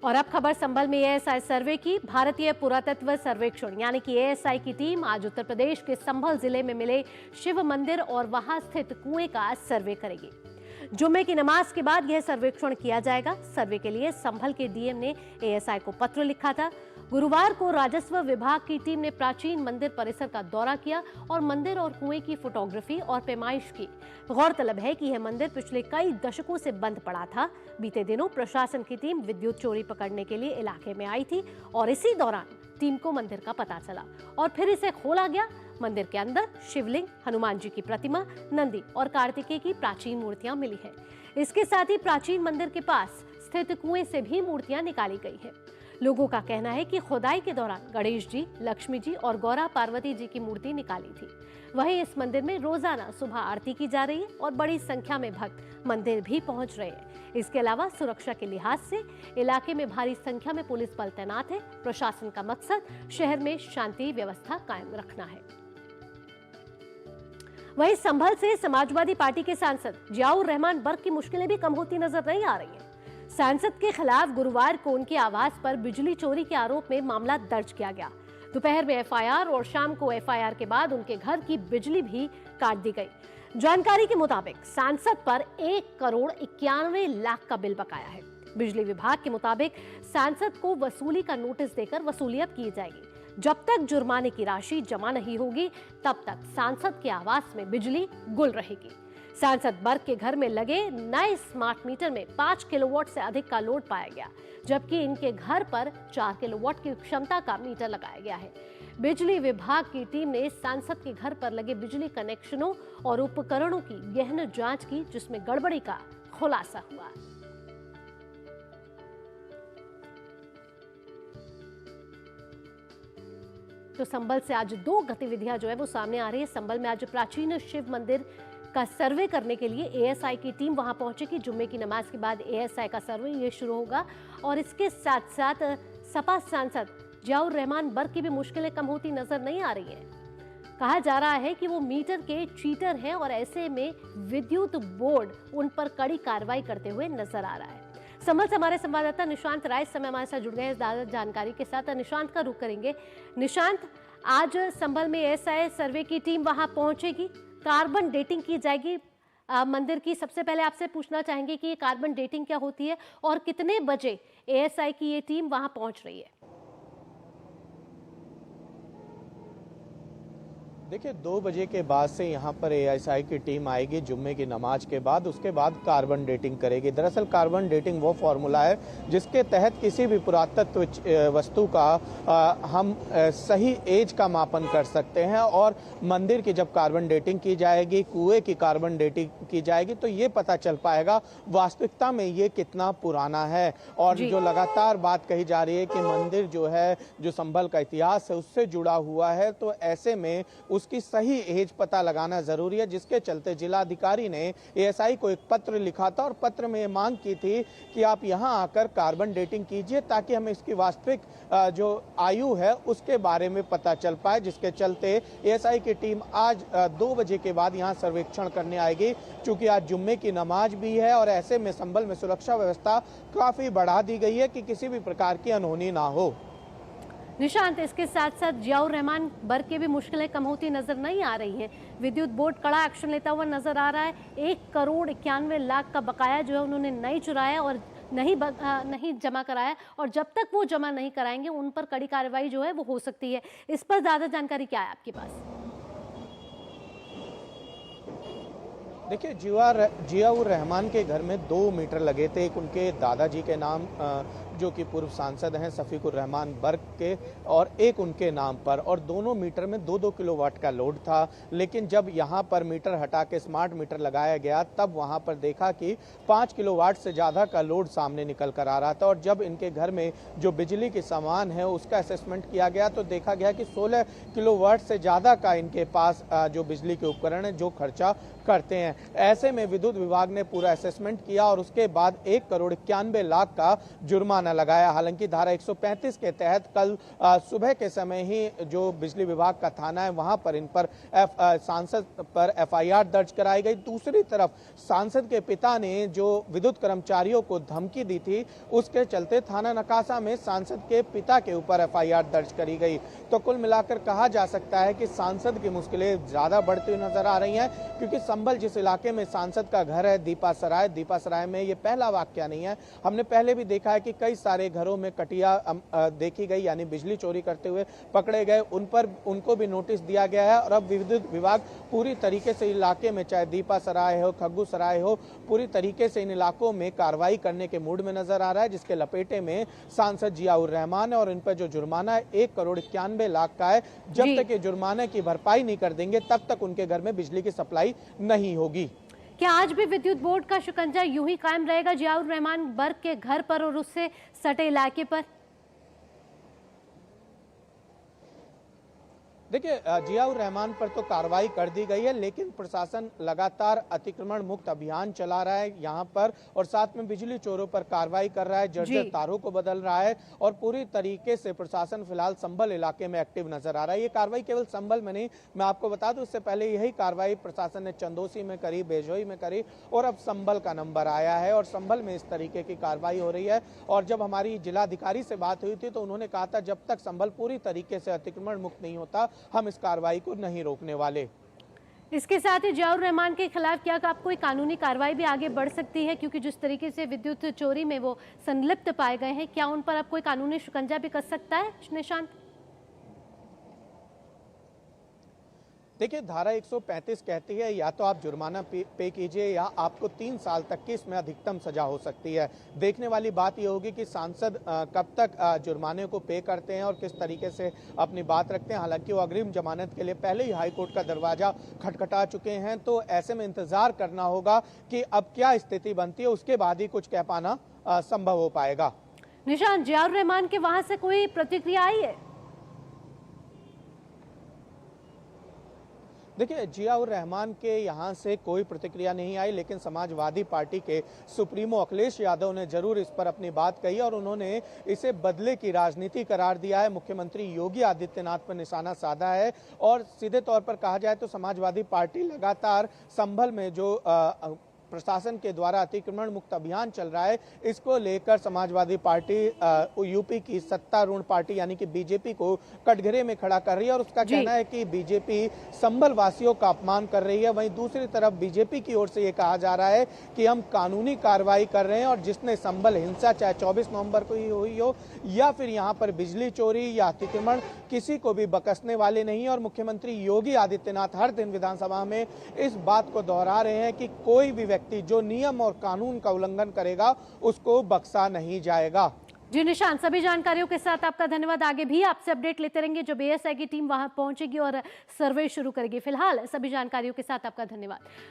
और अब खबर संभल में एएसआई सर्वे की। भारतीय पुरातत्व सर्वेक्षण यानी कि एएसआई की टीम आज उत्तर प्रदेश के संभल जिले में मिले शिव मंदिर और वहां स्थित कुएं का सर्वे करेगी। जुम्मे की नमाज के बाद यह सर्वेक्षण किया जाएगा। सर्वे के लिए संभल के डीएम ने एएसआई को पत्र लिखा था। गुरुवार को राजस्व विभाग की टीम ने प्राचीन मंदिर परिसर का दौरा किया और मंदिर और कुएं की फोटोग्राफी और पैमाइश की। गौरतलब है कि यह मंदिर पिछले कई दशकों से बंद पड़ा था। बीते दिनों प्रशासन की टीम विद्युत चोरी पकड़ने के लिए इलाके में आई थी और इसी दौरान टीम को मंदिर का पता चला और फिर इसे खोला गया। मंदिर के अंदर शिवलिंग, हनुमान जी की प्रतिमा, नंदी और कार्तिकेय की प्राचीन मूर्तियां मिली है। इसके साथ ही प्राचीन मंदिर के पास स्थित कुएं से भी मूर्तियां निकाली गई है। लोगों का कहना है कि खुदाई के दौरान गणेश जी, लक्ष्मी जी और गौरा पार्वती जी की मूर्ति निकाली थी। वहीं इस मंदिर में रोजाना सुबह आरती की जा रही है और बड़ी संख्या में भक्त मंदिर भी पहुंच रहे हैं। इसके अलावा सुरक्षा के लिहाज से इलाके में भारी संख्या में पुलिस बल तैनात है। प्रशासन का मकसद शहर में शांति व्यवस्था कायम रखना है। वहीं संभल से समाजवादी पार्टी के सांसद जियाउर रहमान बर्क की मुश्किलें भी कम होती नजर नहीं आ रही हैं। सांसद के खिलाफ गुरुवार को उनके आवास पर बिजली चोरी के आरोप में मामला दर्ज किया गया। दोपहर में एफआईआर और शाम को एफआईआर के बाद उनके घर की बिजली भी काट दी गई। जानकारी के मुताबिक सांसद पर 1,91,00,000 का बिल बकाया है। बिजली विभाग के मुताबिक सांसद को वसूली का नोटिस देकर वसूलियत की जाएगी। जब तक जुर्माने की राशि जमा नहीं होगी तब तक सांसद के आवास में बिजली गुल रहेगी। सांसद बर्क के घर में लगे नए स्मार्ट मीटर में 5 किलोवाट से अधिक का लोड पाया गया, जबकि इनके घर पर 4 किलोवाट की क्षमता का मीटर लगाया गया है। बिजली विभाग की टीम ने सांसद के घर पर लगे बिजली कनेक्शनों और उपकरणों की गहन जांच की, जिसमें गड़बड़ी का खुलासा हुआ। तो संभल से आज 2 गतिविधियां जो है वो सामने आ रही है। संभल में आज प्राचीन शिव मंदिर का सर्वे करने के लिए एएसआई की टीम वहां पहुंचेगी। जुम्मे की नमाज के बाद एएसआई का सर्वे ये शुरू होगा और इसके साथ साथ सपा सांसद जियाउर रहमान बर्क की भी मुश्किलें कम होती नजर नहीं आ रही है। कहा जा रहा है कि वो मीटर के चीटर हैं और ऐसे में विद्युत बोर्ड उन पर कड़ी कार्रवाई करते हुए नजर आ रहा है। संभल से हमारे संवाददाता निशांत राय इस समय हमारे साथ जुड़ गए हैं ज्यादा जानकारी के साथ। निशांत का रुख करेंगे। निशांत, आज संभल में एएसआई सर्वे की टीम वहां पहुंचेगी, कार्बन डेटिंग की जाएगी मंदिर की। सबसे पहले आपसे पूछना चाहेंगे कि ये कार्बन डेटिंग क्या होती है और कितने बजे एएसआई की ये टीम वहां पहुंच रही है? देखिए, 2 बजे के बाद से यहाँ पर एएसआई की टीम आएगी जुम्मे की नमाज के बाद। उसके बाद कार्बन डेटिंग करेगी। दरअसल कार्बन डेटिंग वो फॉर्मूला है जिसके तहत किसी भी पुरातत्व वस्तु का हम सही एज का मापन कर सकते हैं और मंदिर की जब कार्बन डेटिंग की जाएगी, कुएं की कार्बन डेटिंग की जाएगी, तो ये पता चल पाएगा वास्तविकता में ये कितना पुराना है। और जो लगातार बात कही जा रही है कि मंदिर जो है, जो संभल का इतिहास है उससे जुड़ा हुआ है, तो ऐसे में उसकी सही एज पता लगाना जरूरी है, जिसके चलते जिलाधिकारी ने एएसआई को एक पत्र लिखा था और पत्र में मांग की थी कि आप यहां आकर कार्बन डेटिंग कीजिए ताकि हमें इसकी वास्तविक जो आयु है उसके बारे में पता चल पाए। जिसके चलते एएसआई की टीम आज 2 बजे के बाद यहां सर्वेक्षण करने आएगी। चूंकि आज जुम्मे की नमाज भी है और ऐसे में संभल में सुरक्षा व्यवस्था काफी बढ़ा दी गई है कि किसी भी प्रकार की अनहोनी ना हो। निशांत, इसके साथ साथ जियाउर रहमान बर्क की भी मुश्किलें कम होती नजर नहीं आ रही हैं। विद्युत बोर्ड कड़ा एक्शन लेता हुआ नजर आ रहा है। 1,91,00,000 का बकाया जो है उन्होंने नहीं चुराया और नहीं जमा कराया और जब तक वो जमा नहीं कराएंगे उन पर कड़ी कार्रवाई जो है वो हो सकती है। इस पर ज्यादा जानकारी क्या है आपके पास? देखिए, जियाउर रहमान के घर में 2 मीटर लगे थे। एक उनके दादाजी के नाम जो कि पूर्व सांसद हैं शफीकुर रहमान बर्क के, और एक उनके नाम पर, और दोनों मीटर में 2-2 किलोवाट का लोड था। लेकिन जब यहाँ पर मीटर हटा के स्मार्ट मीटर लगाया गया तब वहाँ पर देखा कि 5 किलोवाट से ज़्यादा का लोड सामने निकल कर आ रहा था। और जब इनके घर में जो बिजली के सामान है उसका असेसमेंट किया गया तो देखा गया कि 16 किलोवाट से ज़्यादा का इनके पास जो बिजली के उपकरण है जो खर्चा करते हैं। ऐसे में विद्युत विभाग ने पूरा असेसमेंट किया और उसके बाद 1,91,91,00,000 का जुर्माना लगाया। हालांकि धारा 135 के तहत कल सुबह के समय ही जो बिजली विभाग का थाना है वहां पर इन पर सांसद पर एफआईआर दर्ज कराई गई। दूसरी तरफ सांसद के पिता ने जो विद्युत कर्मचारियों को धमकी दी थी उसके चलते थाना नकासा में सांसद के पिता के ऊपर एफआईआर दर्ज करी गई। तो कुल मिलाकर कहा जा सकता है कि सांसद की मुश्किलें ज्यादा बढ़ती हुई नजर आ रही हैं, क्योंकि संभल जिस इलाके में सांसद का घर है दीपासराय में ये पहला वाकया नहीं है। हमने पहले भी देखा है कि कई सारे घरों में कटिया देखी गई, यानी बिजली चोरी करते हुए पकड़े गए, उनको भी नोटिस दिया गया है। और अब विद्युत विभाग पूरी तरीके से इलाके में, चाहे दीपासराय हो, खग्गूसराय हो, पूरी तरीके से इन इलाकों में कार्रवाई करने के मूड में नजर आ रहा है, जिसके लपेटे में सांसद जियाउर रहमान है। और इन पर जो जुर्माना है 1,91,91,00,000 का है। जब तक ये जुर्माने की भरपाई नहीं कर देंगे तब तक उनके घर में बिजली की सप्लाई नहीं होगी। क्या आज भी विद्युत बोर्ड का शिकंजा यूं ही कायम रहेगा जियाउर रहमान बर्ग के घर पर और उससे सटे इलाके पर? देखिए, जियाउर रहमान पर तो कार्रवाई कर दी गई है, लेकिन प्रशासन लगातार अतिक्रमण मुक्त अभियान चला रहा है यहाँ पर, और साथ में बिजली चोरों पर कार्रवाई कर रहा है, जर्जर तारों को बदल रहा है, और पूरी तरीके से प्रशासन फिलहाल संभल इलाके में एक्टिव नजर आ रहा है। ये कार्रवाई केवल संभल में नहीं, मैं आपको बता दूं, इससे पहले यही कार्रवाई प्रशासन ने चंदोसी में करी, बेजोई में करी, और अब संभल का नंबर आया है और संभल में इस तरीके की कार्रवाई हो रही है। और जब हमारी जिलाधिकारी से बात हुई थी तो उन्होंने कहा था जब तक संभल पूरी तरीके से अतिक्रमण मुक्त नहीं होता हम इस कार्रवाई को नहीं रोकने वाले। इसके साथ ही जियाउर रहमान के खिलाफ क्या आप कोई कानूनी कार्रवाई भी आगे बढ़ सकती है, क्योंकि जिस तरीके से विद्युत चोरी में वो संलिप्त पाए गए हैं, क्या उन पर अब कोई कानूनी शिकंजा भी कस सकता है निशांत? देखिए, धारा 135 कहती है या तो आप जुर्माना पे कीजिए या आपको 3 साल तक की इसमें अधिकतम सजा हो सकती है। देखने वाली बात यह होगी कि सांसद कब तक जुर्माने को पे करते हैं और किस तरीके से अपनी बात रखते हैं। हालांकि वो अग्रिम जमानत के लिए पहले ही हाईकोर्ट का दरवाजा खटखटा चुके हैं, तो ऐसे में इंतजार करना होगा कि अब क्या स्थिति बनती है, उसके बाद ही कुछ कह पाना संभव हो पाएगा। निशांत, जियाउर रहमान के वहां से कोई प्रतिक्रिया आई है? देखिए, जियाउर रहमान के यहाँ से कोई प्रतिक्रिया नहीं आई, लेकिन समाजवादी पार्टी के सुप्रीमो अखिलेश यादव ने जरूर इस पर अपनी बात कही और उन्होंने इसे बदले की राजनीति करार दिया है। मुख्यमंत्री योगी आदित्यनाथ पर निशाना साधा है और सीधे तौर पर कहा जाए तो समाजवादी पार्टी लगातार संभल में जो प्रशासन के द्वारा अतिक्रमण मुक्त अभियान चल रहा है, इसको लेकर समाजवादी पार्टी यूपी की सत्तारूढ़ पार्टी यानी कि बीजेपी को कटघरे में खड़ा कर रही है और उसका कहना है कि बीजेपी संभल वासियों का अपमान कर रही है। वहीं दूसरी तरफ बीजेपी की ओर से ये कहा जा रहा है कि हम कानूनी कार्रवाई कर रहे हैं और जिसने संभल हिंसा, चाहे 24 नवंबर को ही हुई हो या फिर यहाँ पर बिजली चोरी या अतिक्रमण, किसी को भी बकसने वाले नहीं है। और मुख्यमंत्री योगी आदित्यनाथ हर दिन विधानसभा में इस बात को दोहरा रहे हैं कि कोई भी जो नियम और कानून का उल्लंघन करेगा उसको बख्शा नहीं जाएगा। जी निशांत, सभी जानकारियों के साथ आपका धन्यवाद। आगे भी आपसे अपडेट लेते रहेंगे जब एएसआई की टीम वहां पहुंचेगी और सर्वे शुरू करेगी। फिलहाल सभी जानकारियों के साथ आपका धन्यवाद।